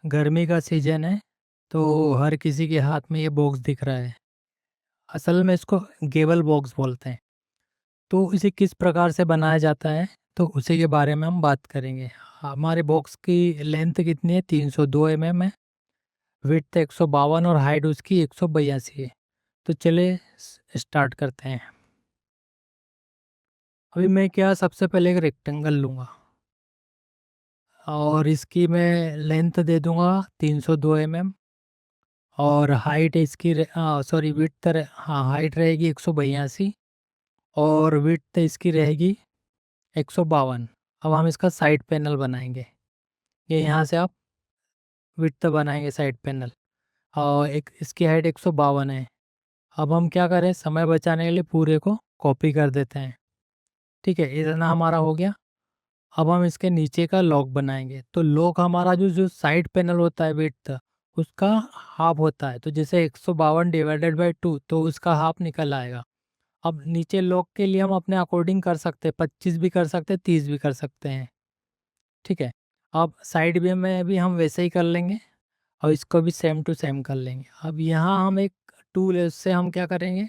गर्मी का सीजन है तो हर किसी के हाथ में ये बॉक्स दिख रहा है। असल में इसको गेबल बॉक्स बोलते हैं। तो इसे किस प्रकार से बनाया जाता है तो उसी के बारे में हम बात करेंगे। हमारे बॉक्स की लेंथ कितनी है? 302 mm है। विड्थ 152 और हाइट उसकी 182 है। तो चले स्टार्ट करते हैं। अभी मैं क्या सबसे पहले एक रेक्टेंगल लूँगा और इसकी मैं लेंथ दे दूँगा 302 mm और हाइट इसकी सॉरी विड्थ हाँ हाइट रहेगी 182 और विड्थ इसकी रहेगी 152। अब हम इसका साइड पैनल बनाएंगे। ये यहाँ से आप विड्थ बनाएंगे साइड पैनल और एक इसकी हाइट 152 है। अब हम क्या करें, समय बचाने के लिए पूरे को कॉपी कर देते हैं। ठीक है, इतना हमारा हो गया। अब हम इसके नीचे का लॉक बनाएंगे। तो लॉक हमारा जो जो साइड पैनल होता है विड्थ उसका हाफ होता है। तो जैसे 152 डिवाइडेड बाई 2 तो उसका हाफ निकल आएगा। अब नीचे लॉक के लिए हम अपने अकॉर्डिंग कर सकते हैं, 25 भी कर सकते हैं, 30 भी कर सकते हैं। ठीक है, अब साइड वे में भी हम वैसे ही कर लेंगे और इसको भी सेम टू सेम कर लेंगे। अब यहाँ हम एक टूल है उससे हम क्या करेंगे,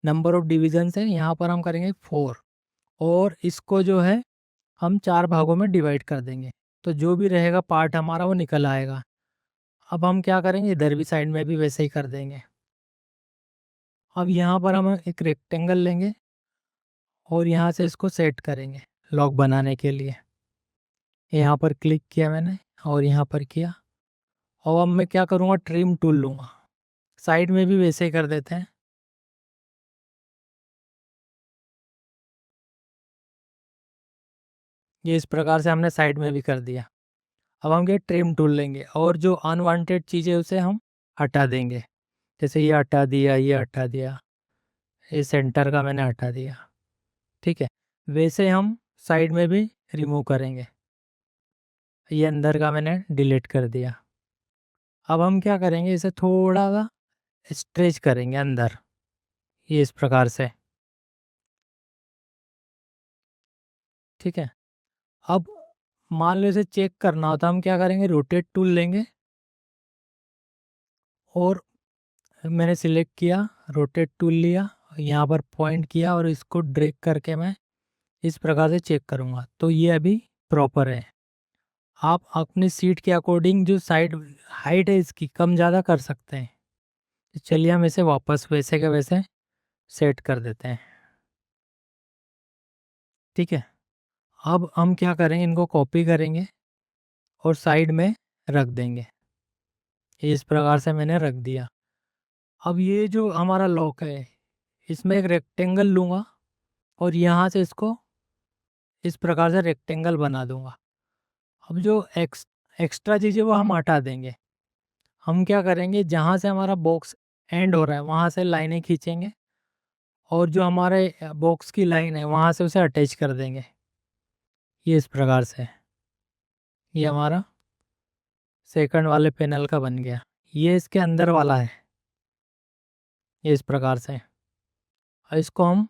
नंबर ऑफ डिवीजन है यहाँ पर हम करेंगे 4 और इसको जो है हम 4 भागों में डिवाइड कर देंगे। तो जो भी रहेगा पार्ट हमारा वो निकल आएगा। अब हम क्या करेंगे, इधर भी साइड में भी वैसे ही कर देंगे। अब यहाँ पर हम एक रेक्टेंगल लेंगे और यहाँ से इसको सेट करेंगे लॉक बनाने के लिए। यहाँ पर क्लिक किया मैंने और यहाँ पर किया। और अब मैं क्या करूँगा, ट्रिम टूल लूँगा। साइड में भी वैसे ही कर देते हैं। ये इस प्रकार से हमने साइड में भी कर दिया। अब हम ये ट्रिम टूल लेंगे और जो अनवांटेड चीज़ें उसे हम हटा देंगे। जैसे ये हटा दिया, ये हटा दिया, ये सेंटर का मैंने हटा दिया। ठीक है, वैसे हम साइड में भी रिमूव करेंगे। ये अंदर का मैंने डिलीट कर दिया। अब हम क्या करेंगे, इसे थोड़ा सा स्ट्रेच करेंगे अंदर, ये इस प्रकार से। ठीक है, अब मान लो इसे चेक करना होता, हम क्या करेंगे, रोटेट टूल लेंगे और मैंने सिलेक्ट किया, रोटेट टूल लिया, यहाँ पर पॉइंट किया और इसको ड्रैग करके मैं इस प्रकार से चेक करूँगा तो ये अभी प्रॉपर है। आप अपनी सीट के अकॉर्डिंग जो साइड हाइट है इसकी कम ज़्यादा कर सकते हैं। तो चलिए हम इसे वापस वैसे के वैसे सेट कर देते हैं। ठीक है, अब हम क्या करेंगे, इनको कॉपी करेंगे और साइड में रख देंगे। इस प्रकार से मैंने रख दिया। अब ये जो हमारा लॉक है इसमें एक रेक्टेंगल लूँगा और यहाँ से इसको इस प्रकार से रेक्टेंगल बना दूंगा। अब जो एक्स्ट्रा चीज़ें वो हम हटा देंगे। हम क्या करेंगे, जहाँ से हमारा बॉक्स एंड हो रहा है वहाँ से लाइनें खींचेंगे और जो हमारे बॉक्स की लाइन है वहाँ से उसे अटैच कर देंगे। ये इस प्रकार से ये हमारा सेकंड वाले पैनल का बन गया। ये इसके अंदर वाला है, ये इस प्रकार से। और इसको हम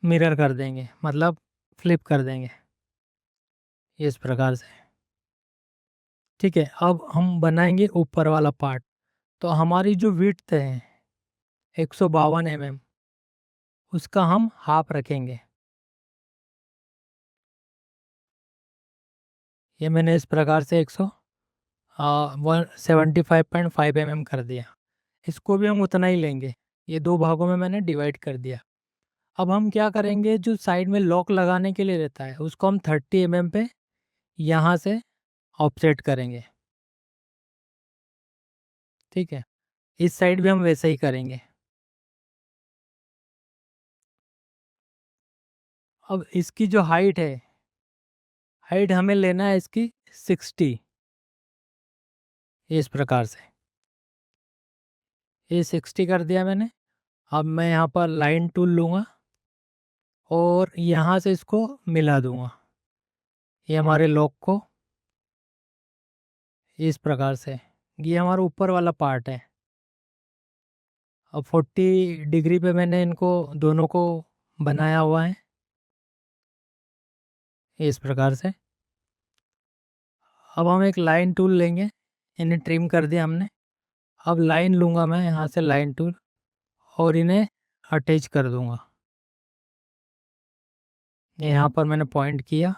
मिरर कर देंगे, मतलब फ्लिप कर देंगे, ये इस प्रकार से। ठीक है, अब हम बनाएंगे ऊपर वाला पार्ट। तो हमारी जो विड्थ है 152 mm उसका हम हाफ रखेंगे। ये मैंने इस प्रकार से 175.5 mm कर दिया। इसको भी हम उतना ही लेंगे। ये दो भागों में मैंने डिवाइड कर दिया। अब हम क्या करेंगे, जो साइड में लॉक लगाने के लिए रहता है उसको हम 30 mm पे यहाँ से ऑफसेट करेंगे। ठीक है, इस साइड भी हम वैसे ही करेंगे। अब इसकी जो हाइट है, हाइट हमें लेना है इसकी 60, इस प्रकार से। ये 60 कर दिया मैंने। अब मैं यहाँ पर लाइन टूल लूँगा और यहाँ से इसको मिला दूँगा, ये हमारे लॉक को इस प्रकार से। ये हमारा ऊपर वाला पार्ट है। अब 40 डिग्री पे मैंने इनको दोनों को बनाया हुआ है, इस प्रकार से। अब हम एक लाइन टूल लेंगे, इन्हें ट्रिम कर दिया हमने। अब लाइन लूँगा मैं यहाँ से लाइन टूल और इन्हें अटैच कर दूँगा। यहाँ पर मैंने पॉइंट किया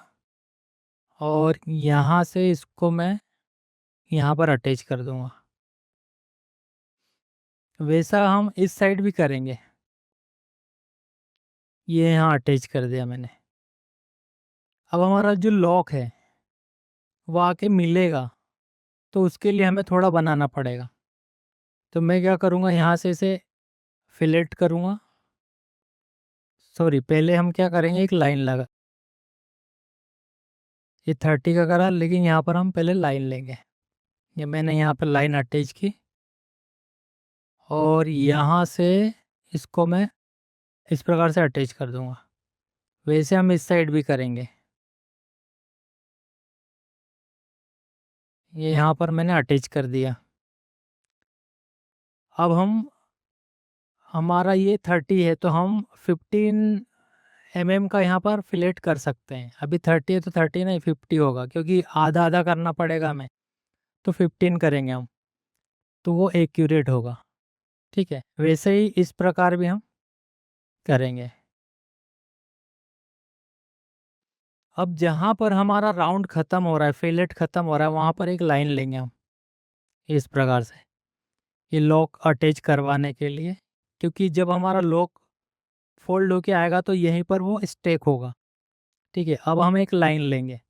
और यहाँ से इसको मैं यहाँ पर अटैच कर दूँगा। वैसा हम इस साइड भी करेंगे। ये यहाँ अटैच कर दिया मैंने। अब हमारा जो लॉक है वो आके मिलेगा, तो उसके लिए हमें थोड़ा बनाना पड़ेगा। तो मैं क्या करूँगा, यहाँ से इसे फिलेट करूँगा। सॉरी, पहले हम क्या करेंगे, एक लाइन लगा, ये 30 का करा, लेकिन यहाँ पर हम पहले लाइन लेंगे। ये मैंने यहाँ पर लाइन अटैच की और यहाँ से इसको मैं इस प्रकार से अटैच कर दूँगा। वैसे हम इस साइड भी करेंगे। ये यहाँ पर मैंने अटैच कर दिया। अब हमारा ये 30 है, तो हम 15 का यहाँ पर फिलेट कर सकते हैं। अभी 30 है तो 30 नहीं 50 होगा, क्योंकि आधा आधा करना पड़ेगा हमें, तो 15 करेंगे हम, तो वो एक्यूरेट होगा। ठीक है, वैसे ही इस प्रकार भी हम करेंगे। अब जहाँ पर हमारा राउंड ख़त्म हो रहा है, फिलेट ख़त्म हो रहा है, वहाँ पर एक लाइन लेंगे हम इस प्रकार से, ये लॉक अटैच करवाने के लिए, क्योंकि जब हमारा लॉक फोल्ड होके आएगा तो यहीं पर वो स्टेक होगा। ठीक है, अब हम एक लाइन लेंगे।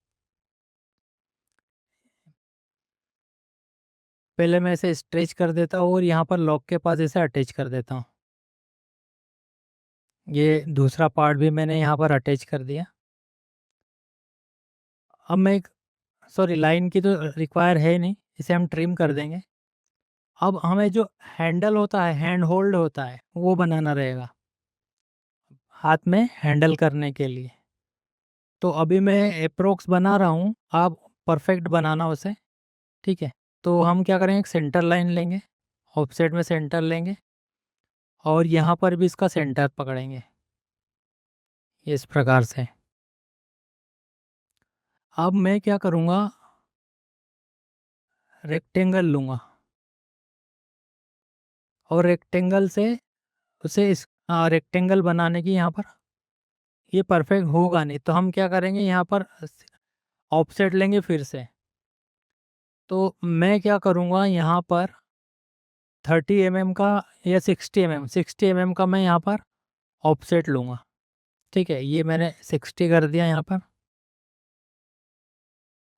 पहले मैं इसे स्ट्रेच कर देता हूँ और यहाँ पर लॉक के पास इसे अटैच कर देता हूँ। ये दूसरा पार्ट भी मैंने यहाँ पर अटैच कर दिया। अब मैं एक, सॉरी, लाइन की तो रिक्वायर है नहीं, इसे हम ट्रिम कर देंगे। अब हमें जो हैंडल होता है, हैंड होल्ड होता है, वो बनाना रहेगा हाथ में हैंडल करने के लिए। तो अभी मैं अप्रोक्स बना रहा हूँ, आप परफेक्ट बनाना उसे। ठीक है, तो हम क्या करेंगे, एक सेंटर लाइन लेंगे, ऑफसेट में सेंटर लेंगे और यहाँ पर भी इसका सेंटर पकड़ेंगे इस प्रकार से। अब मैं क्या करूँगा, रेक्टेंगल लूँगा और रेक्टेंगल से उसे इस रेक्टेंगल बनाने की, यहाँ पर ये परफेक्ट होगा नहीं, तो हम क्या करेंगे, यहाँ पर ऑफसेट लेंगे फिर से। तो मैं क्या करूँगा, यहाँ पर 30 का या 60 का मैं यहाँ पर ऑफसेट लूँगा। ठीक है, ये मैंने 60 कर दिया यहाँ पर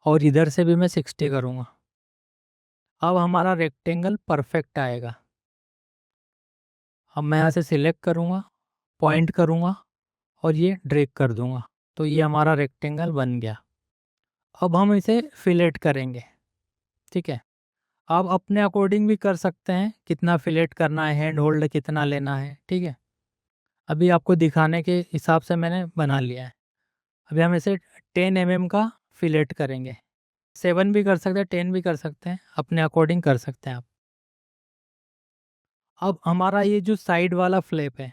और इधर से भी मैं 60 करूँगा। अब हमारा रेक्टेंगल परफेक्ट आएगा। अब मैं यहाँ से सिलेक्ट करूँगा, पॉइंट करूँगा और ये ड्रैग कर दूँगा, तो ये हमारा रेक्टेंगल बन गया। अब हम इसे फिलेट करेंगे। ठीक है, आप अपने अकॉर्डिंग भी कर सकते हैं, कितना फिलेट करना है, हैंड होल्ड कितना लेना है। ठीक है, अभी आपको दिखाने के हिसाब से मैंने बना लिया है। अभी हम इसे 10 का फिलेट करेंगे। 7 भी कर सकते हैं, 10 भी कर सकते हैं, अपने अकॉर्डिंग कर सकते हैं आप। अब हमारा ये जो साइड वाला फ्लैप है,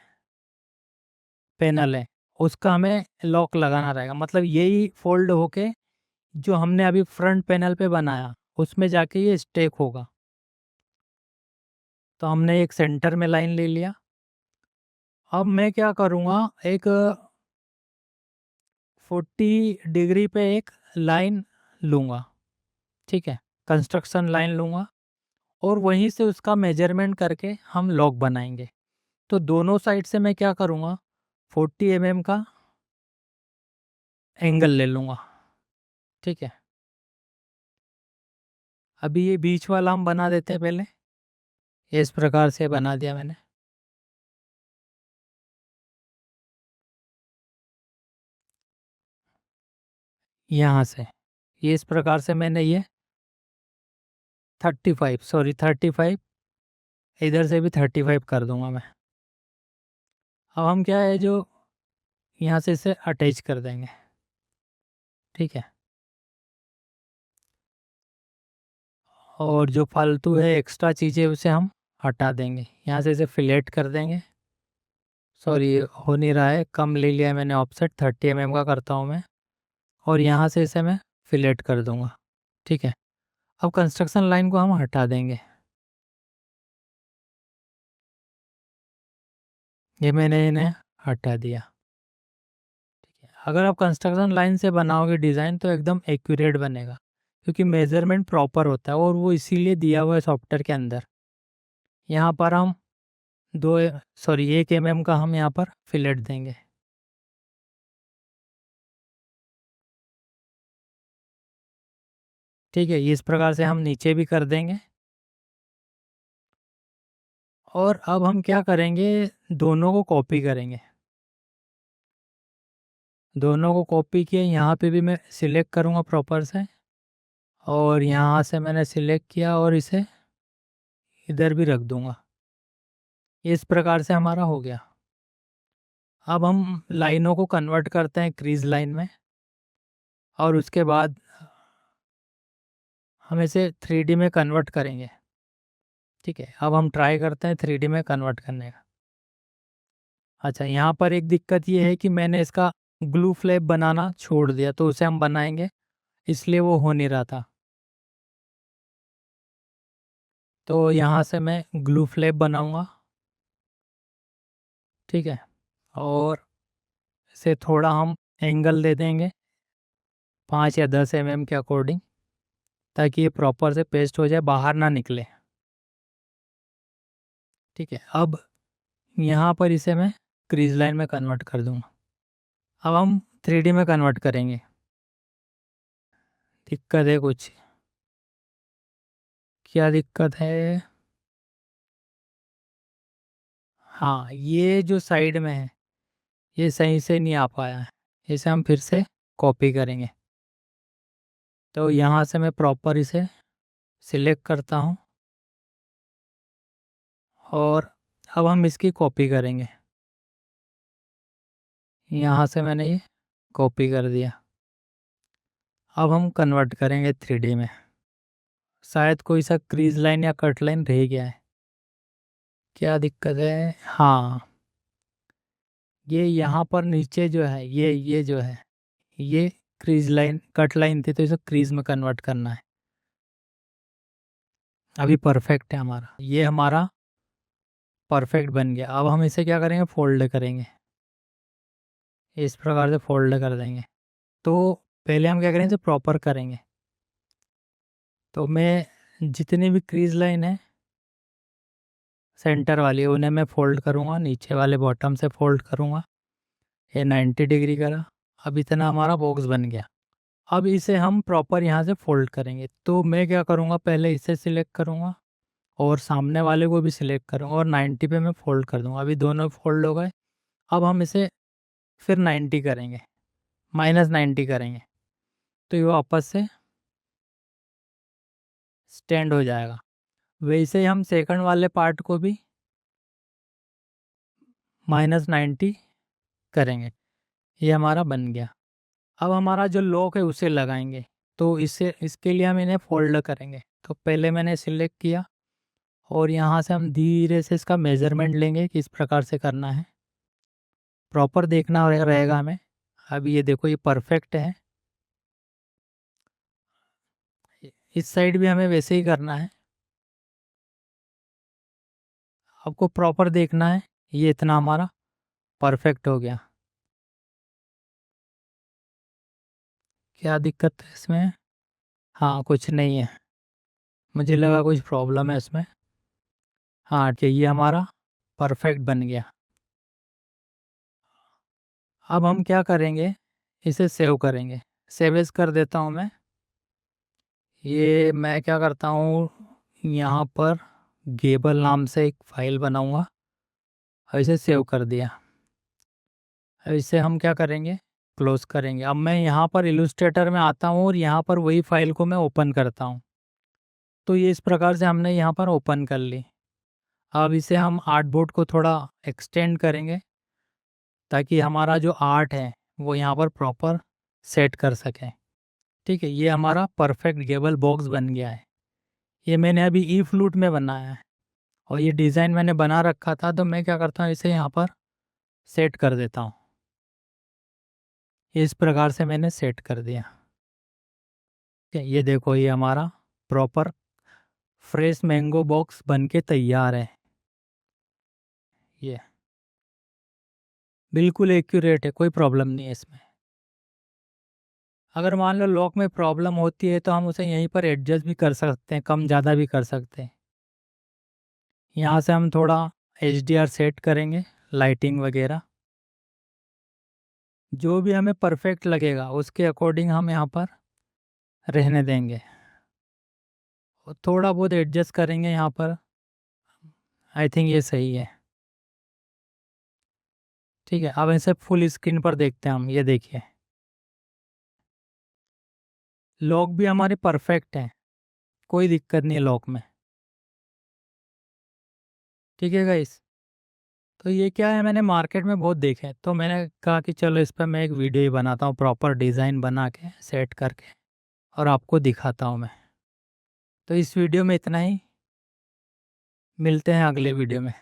पैनल है, उसका हमें लॉक लगाना रहेगा। मतलब यही फोल्ड होके जो हमने अभी फ्रंट पैनल पे बनाया, उसमें जाके ये स्टेक होगा। तो हमने एक सेंटर में लाइन ले लिया। अब मैं क्या करूँगा, एक 40 डिग्री पे एक लाइन लूँगा। ठीक है, कंस्ट्रक्शन लाइन लूँगा और वहीं से उसका मेजरमेंट करके हम लॉक बनाएंगे। तो दोनों साइड से मैं क्या करूँगा, 40 का एंगल ले लूँगा। ठीक है, अभी ये बीच वाला हम बना देते हैं पहले। इस प्रकार से बना दिया मैंने। यहाँ से ये इस प्रकार से मैंने ये 35 इधर से भी 35 कर दूंगा मैं। अब हम क्या है, जो यहाँ से इसे अटैच कर देंगे। ठीक है, और जो फालतू है एक्स्ट्रा चीज़ें उसे हम हटा देंगे। यहाँ से इसे फिलेट कर देंगे। सॉरी, हो नहीं रहा है, कम ले लिया है मैंने ऑफसेट, 30 का करता हूँ मैं और यहाँ से इसे मैं फिलेट कर दूंगा। ठीक है, अब कंस्ट्रक्शन लाइन को हम हटा देंगे। ये मैंने इन्हें हटा दिया। ठीक है, अगर आप कंस्ट्रक्शन लाइन से बनाओगे डिज़ाइन तो एकदम एक्यूरेट बनेगा, क्योंकि मेजरमेंट प्रॉपर होता है और वो इसीलिए दिया हुआ है सॉफ्टवेयर के अंदर। यहाँ पर हम 1 mm का हम यहाँ पर फिलेट देंगे। ठीक है, इस प्रकार से हम नीचे भी कर देंगे। और अब हम क्या करेंगे, दोनों को कॉपी करेंगे। दोनों को कॉपी किए, यहाँ पे भी मैं सिलेक्ट करूँगा प्रॉपर से, और यहाँ से मैंने सिलेक्ट किया और इसे इधर भी रख दूँगा। इस प्रकार से हमारा हो गया। अब हम लाइनों को कन्वर्ट करते हैं क्रीज लाइन में, और उसके बाद हम इसे 3D में कन्वर्ट करेंगे। ठीक है, अब हम ट्राई करते हैं 3D में कन्वर्ट करने का। अच्छा, यहाँ पर एक दिक्कत ये है कि मैंने इसका ग्लू फ्लैप बनाना छोड़ दिया, तो उसे हम बनाएंगे, इसलिए वो हो नहीं रहा था। तो यहाँ से मैं ग्लू फ्लैप बनाऊंगा। ठीक है, और इसे थोड़ा हम एंगल दे देंगे 5 या 10 mm के अकॉर्डिंग, ताकि ये प्रॉपर से पेस्ट हो जाए, बाहर ना निकले। ठीक है, अब यहाँ पर इसे मैं क्रीज लाइन में कन्वर्ट कर दूंगा। अब हम 3D में कन्वर्ट करेंगे। दिक्कत है कुछ? क्या दिक्कत है? हाँ, ये जो साइड में है ये सही से नहीं आ पाया है, इसे हम फिर से कॉपी करेंगे। तो यहाँ से मैं प्रॉपर इसे सिलेक्ट करता हूँ, और अब हम इसकी कॉपी करेंगे। यहाँ से मैंने ये कॉपी कर दिया। अब हम कन्वर्ट करेंगे 3D में। शायद कोई सा क्रीज लाइन या कट लाइन रह गया है। क्या दिक्कत है? हाँ, ये यहाँ पर नीचे जो है, ये जो है, ये क्रीज लाइन कट लाइन थी, तो इसे क्रीज में कन्वर्ट करना है। अभी परफेक्ट है हमारा, ये हमारा परफेक्ट बन गया। अब हम इसे क्या करेंगे, फोल्ड करेंगे। इस प्रकार से फोल्ड कर देंगे। तो पहले हम क्या करेंगे, इसे प्रॉपर करेंगे। तो मैं जितनी भी क्रीज लाइन है सेंटर वाली, उन्हें मैं फोल्ड करूँगा, नीचे वाले बॉटम से फोल्ड करूँगा। ये 90 डिग्री करा। अब इतना हमारा बॉक्स बन गया। अब इसे हम प्रॉपर यहाँ से फोल्ड करेंगे। तो मैं क्या करूँगा, पहले इसे सिलेक्ट करूँगा और सामने वाले को भी सिलेक्ट करूँगा, और 90 पे मैं फोल्ड कर दूँगा। अभी दोनों फोल्ड हो गए। अब हम इसे फिर 90 करेंगे, -90 करेंगे, तो ये वापस से स्टैंड हो जाएगा। वैसे ही हम सेकंड वाले पार्ट को भी -90 करेंगे। ये हमारा बन गया। अब हमारा जो लॉक है उसे लगाएंगे। तो इसके लिए हम इन्हें फोल्ड करेंगे। तो पहले मैंने सिलेक्ट किया, और यहाँ से हम धीरे से इसका मेज़रमेंट लेंगे, किस प्रकार से करना है प्रॉपर देखना रहेगा हमें। अब ये देखो, ये परफेक्ट है। इस साइड भी हमें वैसे ही करना है। आपको प्रॉपर देखना है। ये इतना हमारा परफेक्ट हो गया। क्या दिक्कत है इसमें? हाँ, कुछ नहीं है, मुझे लगा कुछ प्रॉब्लम है इसमें। हाँ, ठीक, ये हमारा परफेक्ट बन गया। अब हम क्या करेंगे, इसे सेव करेंगे। सेव एज़ कर देता हूँ मैं। ये मैं क्या करता हूँ, यहाँ पर गेबल नाम से एक फ़ाइल बनाऊँगा, और इसे सेव कर दिया। अब इसे हम क्या करेंगे, क्लोज़ करेंगे। अब मैं यहाँ पर इलस्ट्रेटर में आता हूँ, और यहाँ पर वही फ़ाइल को मैं ओपन करता हूँ। तो ये इस प्रकार से हमने यहाँ पर ओपन कर ली। अब इसे हम आर्टबोर्ड को थोड़ा एक्सटेंड करेंगे, ताकि हमारा जो आर्ट है वो यहाँ पर प्रॉपर सेट कर सकें। ठीक है, ये हमारा परफेक्ट गेबल बॉक्स बन गया है। ये मैंने अभी ई फ्लूट में बनाया है, और ये डिज़ाइन मैंने बना रखा था, तो मैं क्या करता हूँ, इसे यहाँ पर सेट कर देता हूँ। इस प्रकार से मैंने सेट कर दिया। ठीक है, ये देखो, ये हमारा प्रॉपर फ्रेश मैंगो बॉक्स बन के तैयार है। ये बिल्कुल एक्यूरेट है, कोई प्रॉब्लम नहीं है इसमें। अगर मान लो लॉक में प्रॉब्लम होती है तो हम उसे यहीं पर एडजस्ट भी कर सकते हैं, कम ज़्यादा भी कर सकते हैं। यहाँ से हम थोड़ा HDR सेट करेंगे, लाइटिंग वगैरह जो भी हमें परफेक्ट लगेगा उसके अकॉर्डिंग हम यहाँ पर रहने देंगे और थोड़ा बहुत एडजस्ट करेंगे यहाँ पर। आई थिंक ये सही है। ठीक है, अब इसे फुल स्क्रीन पर देखते हैं हम। ये देखिए लॉक भी हमारे परफेक्ट हैं, कोई दिक्कत नहीं है लॉक में। ठीक है गाइस, तो ये क्या है, मैंने मार्केट में बहुत देखे तो मैंने कहा कि चलो इस पर मैं एक वीडियो ही बनाता हूँ, प्रॉपर डिज़ाइन बना के सेट करके और आपको दिखाता हूँ मैं। तो इस वीडियो में इतना ही, मिलते हैं अगले वीडियो में।